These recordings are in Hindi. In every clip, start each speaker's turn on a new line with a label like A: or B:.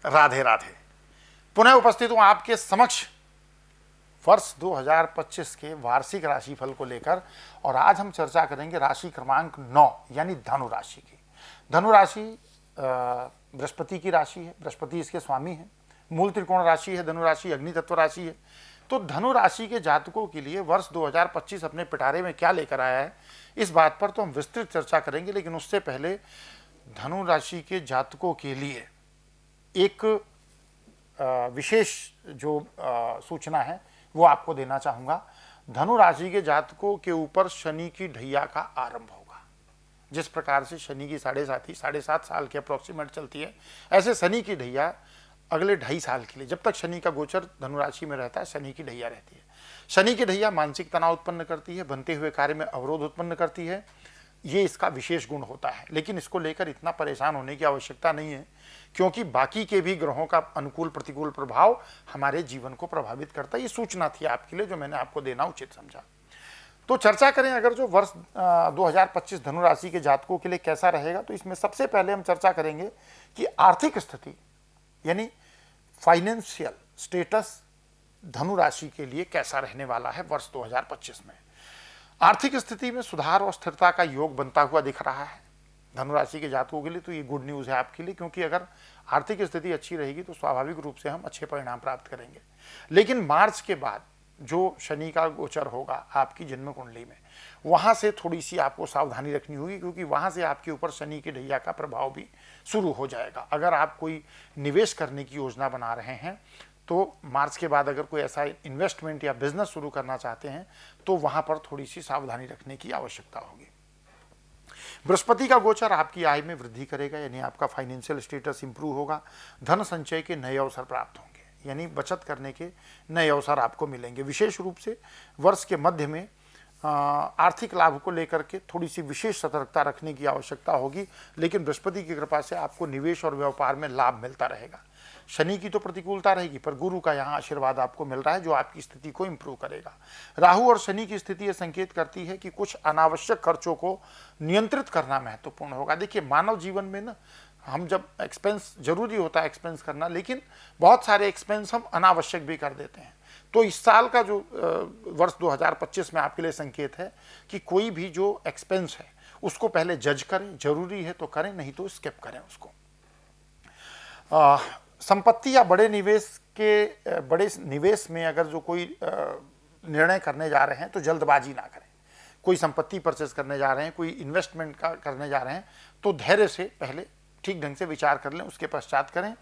A: राधे राधे। पुनः उपस्थित हूं आपके समक्ष वर्ष 2025 के वार्षिक राशिफल को लेकर, और आज हम चर्चा करेंगे राशि क्रमांक 9 यानी धनु राशि की। धनु राशि बृहस्पति की राशि है, बृहस्पति इसके स्वामी है, मूल त्रिकोण राशि है, धनु राशि अग्नि तत्व राशि है। तो धनु राशि के जातकों के लिए वर्ष 2025 अपने पिटारे में क्या लेकर आया है, इस बात पर तो हम विस्तृत चर्चा करेंगे। लेकिन उससे पहले धनु राशि के जातकों के लिए एक विशेष जो सूचना है वो आपको देना चाहूँगा। धनु राशि के जातकों के ऊपर शनि की ढैया का आरंभ होगा। जिस प्रकार से शनि की साढ़े सात साल के अप्रोक्सीमेट चलती है, ऐसे शनि की ढैया अगले 2.5 साल के लिए, जब तक शनि का गोचर धनु राशि में रहता है, शनि की ढैया रहती है। शनि की ढैया मानसिक तनाव उत्पन्न करती है, बनते हुए कार्य में अवरोध उत्पन्न करती है, ये इसका विशेष गुण होता है। लेकिन इसको लेकर इतना परेशान होने की आवश्यकता नहीं है, क्योंकि बाकी के भी ग्रहों का अनुकूल प्रतिकूल प्रभाव हमारे जीवन को प्रभावित करता है। ये सूचना थी आपके लिए जो मैंने आपको देना उचित समझा। तो चर्चा करें अगर जो वर्ष 2025 धनु राशि के जातकों के लिए कैसा रहेगा, तो इसमें सबसे पहले हम चर्चा करेंगे कि आर्थिक स्थिति यानी फाइनेंशियल स्टेटस धनु राशि के लिए कैसा रहने वाला है वर्ष 2025 में। आर्थिक स्थिति में सुधार और स्थिरता का योग बनता हुआ दिख रहा है धनु राशि के जातकों के लिए। तो ये गुड न्यूज़ है आपके लिए, क्योंकि अगर आर्थिक स्थिति अच्छी रहेगी तो स्वाभाविक रूप से हम अच्छे परिणाम प्राप्त करेंगे। लेकिन मार्च के बाद जो शनि का गोचर होगा आपकी जन्म कुंडली में, वहाँ से थोड़ी सी आपको सावधानी रखनी होगी, क्योंकि वहाँ से आपके ऊपर शनि की ढैया का प्रभाव भी शुरू हो जाएगा। अगर आप कोई निवेश करने की योजना बना रहे हैं तो मार्च के बाद अगर कोई ऐसा इन्वेस्टमेंट या बिजनेस शुरू करना चाहते हैं तो वहाँ पर थोड़ी सी सावधानी रखने की आवश्यकता होगी। बृहस्पति का गोचर आपकी आय में वृद्धि करेगा, यानी आपका फाइनेंशियल स्टेटस इंप्रूव होगा। धन संचय के नए अवसर प्राप्त होंगे, यानी बचत करने के नए अवसर आपको मिलेंगे। विशेष रूप से वर्ष के मध्य में आर्थिक लाभ को लेकर के थोड़ी सी विशेष सतर्कता रखने की आवश्यकता होगी। लेकिन बृहस्पति की कृपा से आपको निवेश और व्यापार में लाभ मिलता रहेगा। शनि की तो प्रतिकूलता रहेगी, पर गुरु का यहाँ आशीर्वाद आपको मिल रहा है जो आपकी स्थिति को इंप्रूव करेगा। राहु और शनि की स्थिति ये संकेत करती है कि कुछ अनावश्यक खर्चों को नियंत्रित करना महत्वपूर्ण होगा। देखिए, मानव जीवन में ना हम जब एक्सपेंस जरूरी होता है एक्सपेंस करना, लेकिन बहुत सारे एक्सपेंस हम अनावश्यक भी कर देते हैं। तो इस साल का जो वर्ष 2025 में आपके लिए संकेत है कि कोई भी जो एक्सपेंस है उसको पहले जज करें, जरूरी है तो करें, नहीं तो स्किप करें उसको। संपत्ति या बड़े निवेश में अगर जो कोई निर्णय करने जा रहे हैं तो जल्दबाजी ना करें। कोई संपत्ति परचेस करने जा रहे हैं, कोई इन्वेस्टमेंट करने जा रहे हैं तो धैर्य से पहले ठीक ढंग से विचार कर लें, उसके पश्चात करें।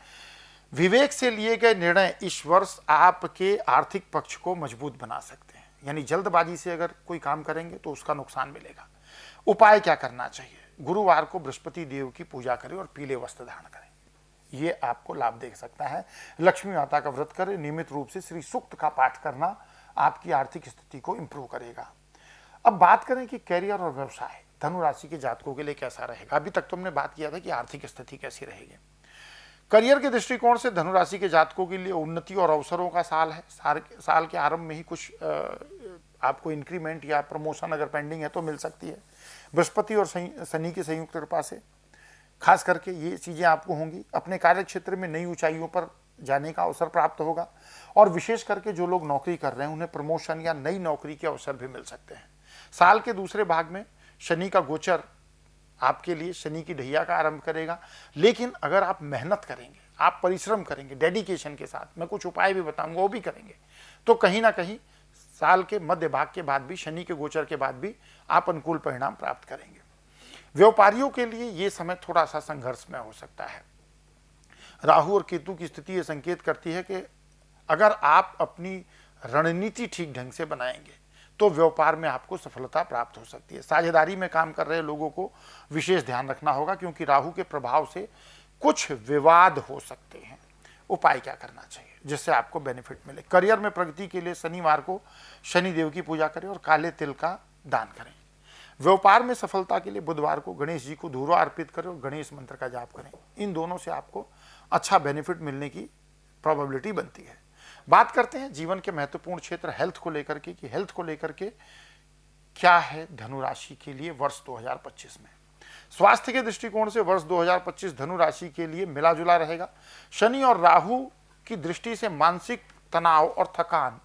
A: विवेक से लिए गए निर्णय इस वर्ष आपके आर्थिक पक्ष को मजबूत बना सकते हैं, यानी जल्दबाजी से अगर कोई काम करेंगे तो उसका नुकसान मिलेगा। उपाय क्या करना चाहिए? गुरुवार को बृहस्पति देव की पूजा करें और पीले वस्त्र धारण करें, ये आपको लाभ दे सकता है। लक्ष्मी माता का व्रत करें, नियमित रूप से श्री सूक्त का पाठ करना आपकी आर्थिक स्थिति को इंप्रूव करेगा। अब बात करें कि कैरियर और व्यवसाय धनु राशि के जातकों के लिए कैसा रहेगा। अभी तक तो हमने बात किया था कि आर्थिक स्थिति कैसी रहेगी। करियर के दृष्टिकोण से धनु राशि के जातकों के लिए उन्नति और अवसरों का साल है। साल के आरंभ में ही कुछ आपको इंक्रीमेंट या प्रमोशन अगर पेंडिंग है तो मिल सकती है। बृहस्पति और शनि की संयुक्त कृपा से खास करके ये चीज़ें आपको होंगी। अपने कार्य क्षेत्र में नई ऊंचाइयों पर जाने का अवसर प्राप्त होगा, और विशेष करके जो लोग नौकरी कर रहे हैं उन्हें प्रमोशन या नई नौकरी के अवसर भी मिल सकते हैं। साल के दूसरे भाग में शनि का गोचर आपके लिए शनि की ढैया का आरंभ करेगा। लेकिन अगर आप मेहनत करेंगे, आप परिश्रम करेंगे डेडिकेशन के साथ, मैं कुछ उपाय भी बताऊंगा वो भी करेंगे, तो कहीं ना कहीं साल के मध्य भाग के बाद भी, शनि के गोचर के बाद भी आप अनुकूल परिणाम प्राप्त करेंगे। व्यापारियों के लिए ये समय थोड़ा सा संघर्षमय हो सकता है। राहु और केतु की स्थिति ये संकेत करती है कि अगर आप अपनी रणनीति ठीक ढंग से बनाएंगे तो व्यापार में आपको सफलता प्राप्त हो सकती है। साझेदारी में काम कर रहे लोगों को विशेष ध्यान रखना होगा, क्योंकि राहु के प्रभाव से कुछ विवाद हो सकते हैं। उपाय क्या करना चाहिए जिससे आपको बेनिफिट मिले? करियर में प्रगति के लिए शनिवार को शनि देव की पूजा करें और काले तिल का दान करें। व्यापार में सफलता के लिए बुधवार को गणेश जी को धूरा अर्पित करें और गणेश मंत्र का जाप करें। इन दोनों से आपको अच्छा बेनिफिट मिलने की प्रोबेबिलिटी बनती है। बात करते हैं जीवन के महत्वपूर्ण क्षेत्र हेल्थ को लेकर के, कि हेल्थ को लेकर के क्या है धनु राशि के लिए वर्ष 2025 में। स्वास्थ्य के दृष्टिकोण से वर्ष 2025 धनु राशि के लिए मिला जुला रहेगा। शनि और राहु की दृष्टि से मानसिक तनाव और थकान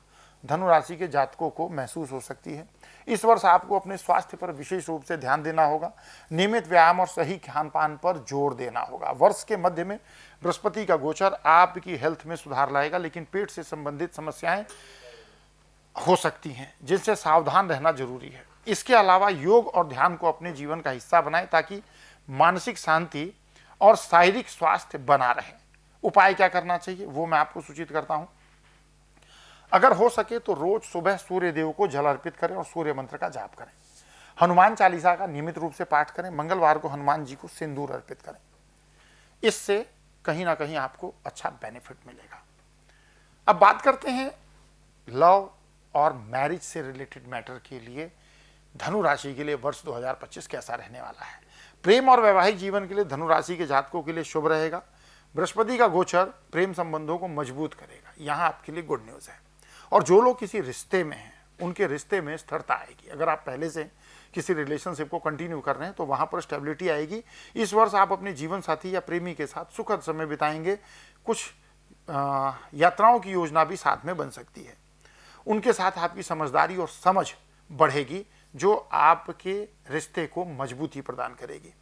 A: धनु राशि के जातकों को महसूस हो सकती है। इस वर्ष आपको अपने स्वास्थ्य पर विशेष रूप से ध्यान देना होगा। नियमित व्यायाम और सही खान पान पर जोर देना होगा। वर्ष के मध्य में बृहस्पति का गोचर आपकी हेल्थ में सुधार लाएगा, लेकिन पेट से संबंधित समस्याएं हो सकती हैं जिनसे सावधान रहना जरूरी है। इसके अलावा योग और ध्यान को अपने जीवन का हिस्सा बनाएं ताकि मानसिक शांति और शारीरिक स्वास्थ्य बना रहे। उपाय क्या करना चाहिए वो मैं आपको सूचित करता हूं। अगर हो सके तो रोज सुबह सूर्य देव को जल अर्पित करें और सूर्य मंत्र का जाप करें। हनुमान चालीसा का नियमित रूप से पाठ करें। मंगलवार को हनुमान जी को सिंदूर अर्पित करें। इससे कहीं ना कहीं आपको अच्छा बेनिफिट मिलेगा। अब बात करते हैं लव और मैरिज से रिलेटेड मैटर के लिए धनु राशि के लिए वर्ष 2025 कैसा रहने वाला है। प्रेम और वैवाहिक जीवन के लिए धनु राशि के जातकों के लिए शुभ रहेगा। बृहस्पति का गोचर प्रेम संबंधों को मजबूत करेगा, यहाँ आपके लिए गुड न्यूज़ है। और जो लोग किसी रिश्ते में हैं उनके रिश्ते में स्थिरता आएगी। अगर आप पहले से किसी रिलेशनशिप को कंटिन्यू कर रहे हैं तो वहाँ पर स्टेबिलिटी आएगी। इस वर्ष आप अपने जीवन साथी या प्रेमी के साथ सुखद समय बिताएंगे। कुछ यात्राओं की योजना भी साथ में बन सकती है। उनके साथ आपकी समझदारी और समझ बढ़ेगी जो आपके रिश्ते को मजबूती प्रदान करेगी।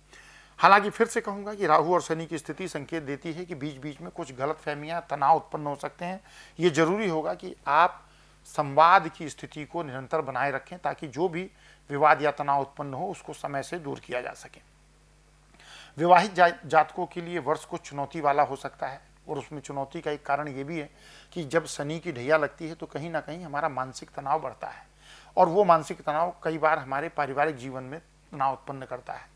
A: हालांकि फिर से कहूंगा कि राहु और शनि की स्थिति संकेत देती है कि बीच बीच में कुछ गलतफहमियां, तनाव उत्पन्न हो सकते हैं। ये जरूरी होगा कि आप संवाद की स्थिति को निरंतर बनाए रखें ताकि जो भी विवाद या तनाव उत्पन्न हो उसको समय से दूर किया जा सके। विवाहित जातकों के लिए वर्ष कुछ चुनौती वाला हो सकता है और उसमें चुनौती का एक कारण ये भी है कि जब शनि की ढैया लगती है तो कहीं ना कहीं हमारा मानसिक तनाव बढ़ता है और वो मानसिक तनाव कई बार हमारे पारिवारिक जीवन में तनाव उत्पन्न करता है।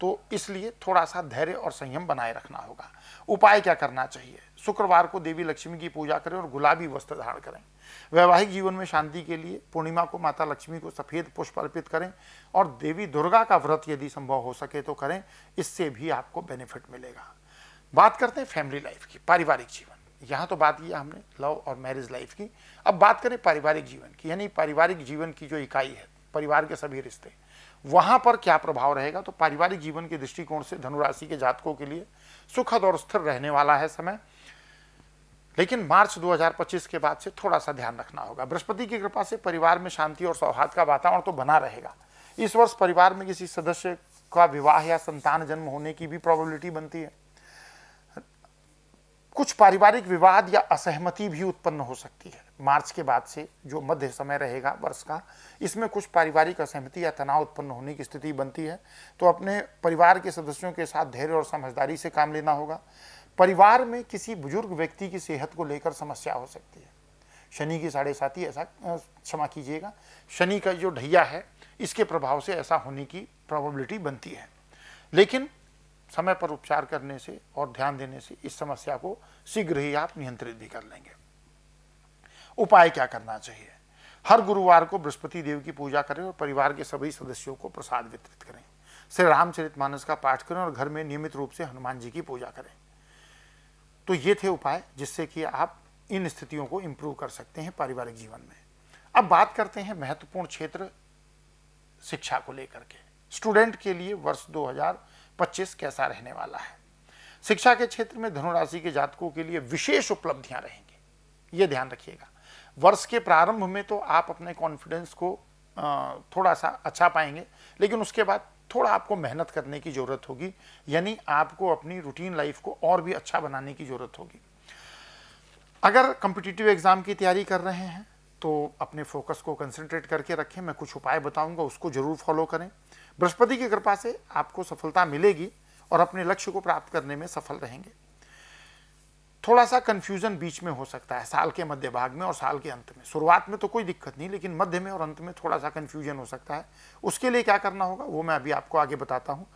A: तो इसलिए थोड़ा सा धैर्य और संयम बनाए रखना होगा। उपाय क्या करना चाहिए? शुक्रवार को देवी लक्ष्मी की पूजा करें और गुलाबी वस्त्र धारण करें। वैवाहिक जीवन में शांति के लिए पूर्णिमा को माता लक्ष्मी को सफ़ेद पुष्प अर्पित करें और देवी दुर्गा का व्रत यदि संभव हो सके तो करें। इससे भी आपको बेनिफिट मिलेगा। बात करते हैं फैमिली लाइफ की, पारिवारिक जीवन। यहाँ तो बात किया हमने लव और मैरिज लाइफ की। अब बात करें पारिवारिक जीवन की, यानी पारिवारिक जीवन की जो इकाई है, परिवार के सभी रिश्ते, वहां पर क्या प्रभाव रहेगा। तो पारिवारिक जीवन के दृष्टिकोण से धनु राशि के जातकों के लिए सुखद और स्थिर रहने वाला है समय, लेकिन मार्च 2025 के बाद से थोड़ा सा ध्यान रखना होगा। बृहस्पति की कृपा से परिवार में शांति और सौहार्द का वातावरण तो बना रहेगा। इस वर्ष परिवार में किसी सदस्य का विवाह या संतान जन्म होने की भी प्रोबेबिलिटी बनती है। कुछ पारिवारिक विवाद या असहमति भी उत्पन्न हो सकती है। मार्च के बाद से जो मध्य समय रहेगा वर्ष का, इसमें कुछ पारिवारिक असहमति या तनाव उत्पन्न होने की स्थिति बनती है। तो अपने परिवार के सदस्यों के साथ धैर्य और समझदारी से काम लेना होगा। परिवार में किसी बुजुर्ग व्यक्ति की सेहत को लेकर समस्या हो सकती है। शनि की 7.5 ऐसा, क्षमा कीजिएगा, शनि का जो ढैया है इसके प्रभाव से ऐसा होने की प्रोबेबिलिटी बनती है, लेकिन समय पर उपचार करने से और ध्यान देने से इस समस्या को शीघ्र ही आप नियंत्रित भी कर लेंगे। उपाय क्या करना चाहिए? हर गुरुवार को बृहस्पति देव की पूजा करें और परिवार के सभी सदस्यों को प्रसाद वितरित करें। श्री रामचरितमानस का पाठ करें और घर में नियमित रूप से हनुमान जी की पूजा करें। तो ये थे उपाय जिससे कि आप इन स्थितियों को इंप्रूव कर सकते हैं पारिवारिक जीवन में। अब बात करते हैं महत्वपूर्ण क्षेत्र शिक्षा को लेकर के। स्टूडेंट के लिए वर्ष 2025 कैसा रहने वाला है? शिक्षा के क्षेत्र में धनु राशि के जातकों के लिए विशेष उपलब्धियां रहेंगी, ये ध्यान रखिएगा। वर्ष के प्रारंभ में तो आप अपने कॉन्फिडेंस को थोड़ा सा अच्छा पाएंगे, लेकिन उसके बाद थोड़ा आपको मेहनत करने की ज़रूरत होगी, यानी आपको अपनी रूटीन लाइफ को और भी अच्छा बनाने की ज़रूरत होगी। अगर कॉम्पिटिटिव एग्ज़ाम की तैयारी कर रहे हैं तो अपने फोकस को कंसंट्रेट करके रखें। मैं कुछ उपाय बताऊंगा, उसको जरूर फॉलो करें। बृहस्पति की कृपा से आपको सफलता मिलेगी और अपने लक्ष्य को प्राप्त करने में सफल रहेंगे। थोड़ा सा कंफ्यूजन बीच में हो सकता है साल के मध्य भाग में और साल के अंत में। शुरुआत में तो कोई दिक्कत नहीं, लेकिन मध्य में और अंत में थोड़ा सा कंफ्यूजन हो सकता है। उसके लिए क्या करना होगा वो मैं अभी आपको आगे बताता हूँ।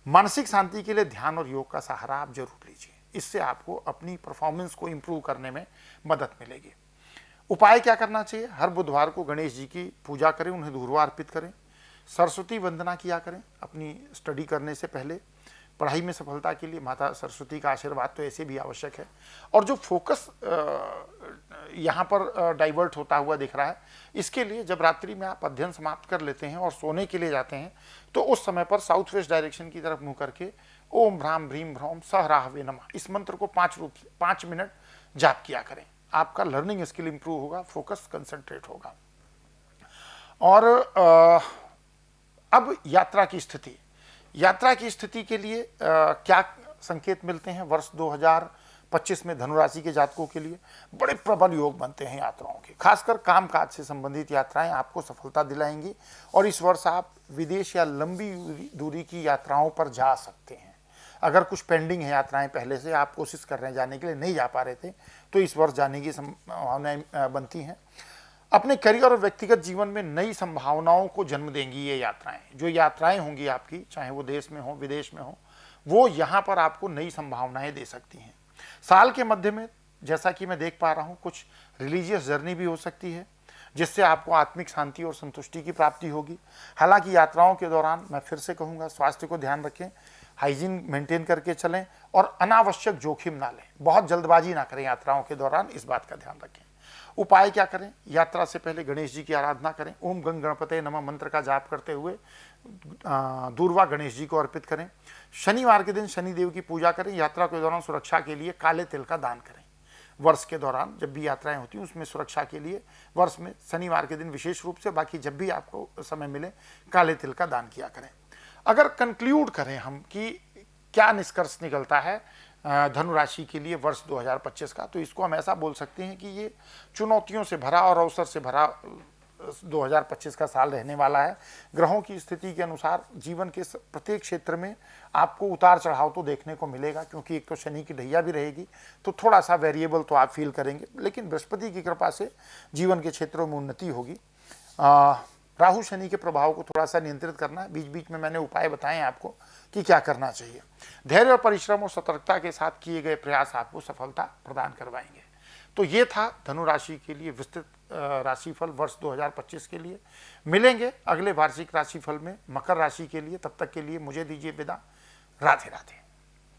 A: मानसिक शांति के लिए ध्यान और योग का सहारा आप जरूर लीजिए, इससे आपको अपनी परफॉर्मेंस को इम्प्रूव करने में मदद मिलेगी। उपाय क्या करना चाहिए? हर बुधवार को गणेश जी की पूजा करें, उन्हें धूर्वा अर्पित करें, सरस्वती वंदना किया करें। अपनी स्टडी करने से पहले पढ़ाई में सफलता के लिए माता सरस्वती का आशीर्वाद तो ऐसे भी आवश्यक है। और जो फोकस यहाँ पर डाइवर्ट होता हुआ दिख रहा है। इसके लिए जब रात्रि में आप अध्ययन समाप्त कर लेते हैं और सोने के लिए जाते हैं तो उस समय पर साउथ वेस्ट डायरेक्शन की तरफ मुंह करके ओम भ्राम भ्रीम भ्रौम सह राहवे नमः इस मंत्र को 5 मिनट जाप किया करें। आपका लर्निंग स्किल इंप्रूव होगा, फोकस कंसंट्रेट होगा। और अब यात्रा की स्थिति के लिए क्या संकेत मिलते हैं वर्ष 2025 में धनुराशि के जातकों के लिए? बड़े प्रबल योग बनते हैं यात्राओं के, खासकर कामकाज से संबंधित यात्राएं आपको सफलता दिलाएंगी और इस वर्ष आप विदेश या लंबी दूरी की यात्राओं पर जा सकते हैं। अगर कुछ पेंडिंग है यात्राएं पहले से, आप कोशिश कर रहे हैं जाने के लिए, नहीं जा पा रहे थे, तो इस वर्ष जाने की संभावनाएं बनती हैं। अपने करियर और व्यक्तिगत जीवन में नई संभावनाओं को जन्म देंगी ये यात्राएं। जो यात्राएं होंगी आपकी, चाहे वो देश में हो विदेश में हो, वो यहाँ पर आपको नई संभावनाएं दे सकती हैं। साल के मध्य में जैसा कि मैं देख पा रहा हूँ, कुछ रिलीजियस जर्नी भी हो सकती है जिससे आपको आत्मिक शांति और संतुष्टि की प्राप्ति होगी। हालांकि यात्राओं के दौरान मैं फिर से कहूँगा, स्वास्थ्य को ध्यान रखें, हाइजीन मेंटेन करके चलें और अनावश्यक जोखिम ना लें, बहुत जल्दबाजी ना करें यात्राओं के दौरान, इस बात का ध्यान रखें। उपाय क्या करें? यात्रा से पहले गणेश जी की आराधना करें, ओम गंग गणपते नमः मंत्र का जाप करते हुए दूर्वा गणेश जी को अर्पित करें। शनिवार के दिन शनिदेव की पूजा करें। यात्रा के दौरान सुरक्षा के लिए काले तिल का दान करें। वर्ष के दौरान जब भी यात्राएं होती हैं उसमें सुरक्षा के लिए वर्ष में शनिवार के दिन विशेष रूप से, बाकी जब भी आपको समय मिले काले तिल का दान किया करें। अगर कंक्लूड करें हम कि क्या निष्कर्ष निकलता है धनु राशि के लिए वर्ष 2025 का, तो इसको हम ऐसा बोल सकते हैं कि ये चुनौतियों से भरा और अवसर से भरा 2025 का साल रहने वाला है। ग्रहों की स्थिति के अनुसार जीवन के प्रत्येक क्षेत्र में आपको उतार चढ़ाव तो देखने को मिलेगा, क्योंकि एक तो शनि की ढैया भी रहेगी, तो थोड़ा सा वेरिएबल तो आप फील करेंगे, लेकिन बृहस्पति की कृपा से जीवन के क्षेत्रों में उन्नति होगी। राहु शनि के प्रभाव को थोड़ा सा नियंत्रित करना है। बीच बीच में मैंने उपाय बताए आपको कि क्या करना चाहिए। धैर्य और परिश्रम और सतर्कता के साथ किए गए प्रयास आपको सफलता प्रदान करवाएंगे। तो ये था धनु राशि के लिए विस्तृत राशिफल वर्ष 2025 के लिए। मिलेंगे अगले वार्षिक राशिफल में मकर राशि के लिए। तब तक के लिए मुझे दीजिए विदा। राधे राधे।